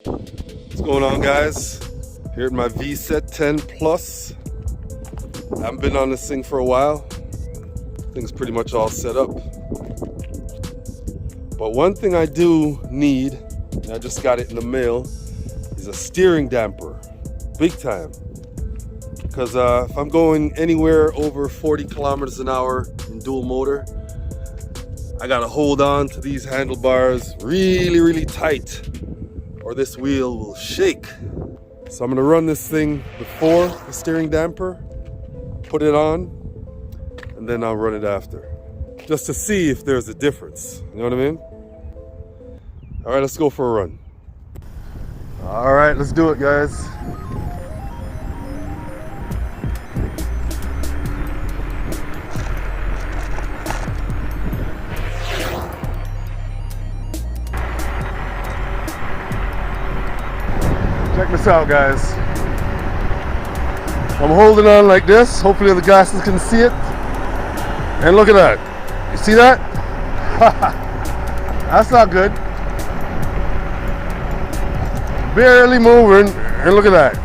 What's going on, guys? Here at my Vsett 10 Plus. I haven't been on this thing for a while. Thing's pretty much all set up. But one thing I do need, and I just got it in the mail, is a steering damper. Big time. Because if I'm going anywhere over 40 kilometers an hour in dual motor, I gotta hold on to these handlebars really, really tight, or this wheel will shake. So I'm gonna run this thing before the steering damper, put it on, and then I'll run it after. Just to see if there's a difference, you know what I mean? All right, let's go for a run. All right, let's do it, guys. Check this out, guys. I'm holding on like this. Hopefully the glasses can see it. And look at that. You see that? That's not good. Barely moving. And look at that.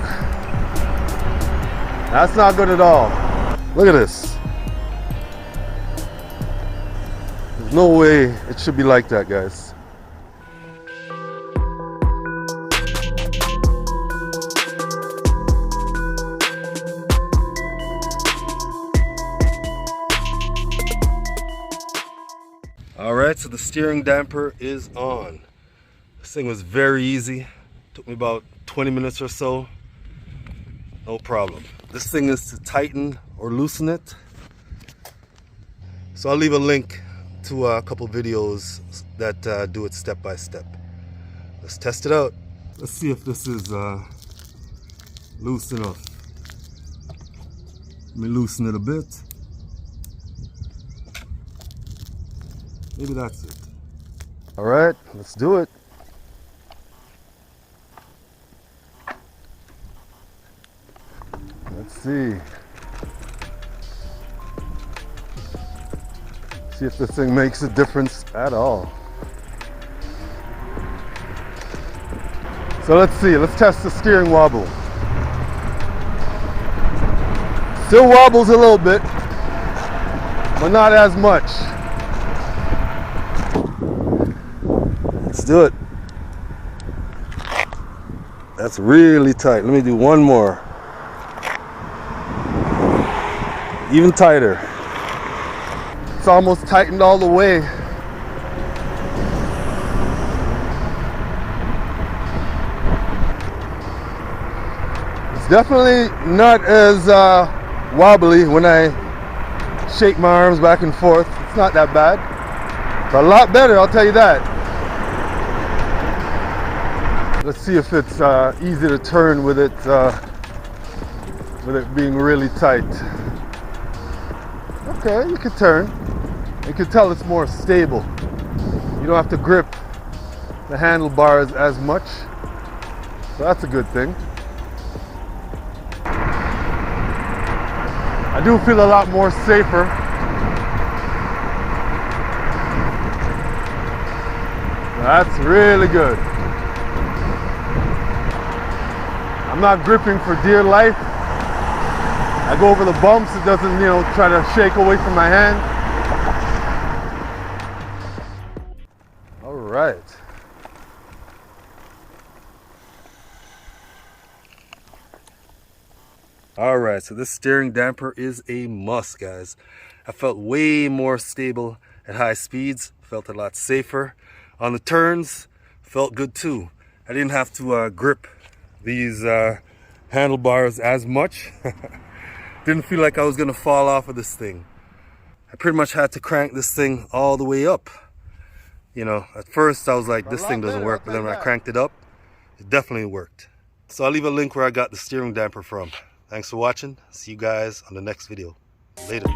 That's not good at all. Look at this. There's no way it should be like that, guys. Alright, so the steering damper is on. This thing was very easy. Took me about 20 minutes or so. No problem. This thing is to tighten or loosen it. So I'll leave a link to a couple videos that do it step by step. Let's test it out. Let's see if this is loose enough. Let me loosen it a bit. Maybe that's it. All right, let's do it. Let's see. See if this thing makes a difference at all. So let's see, let's test the steering wobble. Still wobbles a little bit, but not as much. Let's do it. That's really tight. Let me do one more. Even tighter. It's almost tightened all the way. It's definitely not as wobbly when I shake my arms back and forth. It's not that bad. It's a lot better, I'll tell you that. Let's see if it's easy to turn with it being really tight. Okay, you can turn. You can tell it's more stable. You don't have to grip the handlebars as much. So that's a good thing. I do feel a lot more safer. That's really good. I'm not gripping for dear life. I go over the bumps, it doesn't, try to shake away from my hand. All right. All right, so this steering damper is a must, guys. I felt way more stable at high speeds, felt a lot safer. On the turns, felt good too. I didn't have to grip these handlebars as much. Didn't feel like I was gonna fall off of this thing. I pretty much had to crank this thing all the way up. At first I was like, this thing doesn't work, but then when I cranked it up, it definitely worked. So I'll leave a link where I got the steering damper from. Thanks for watching. See you guys on the next video. Later.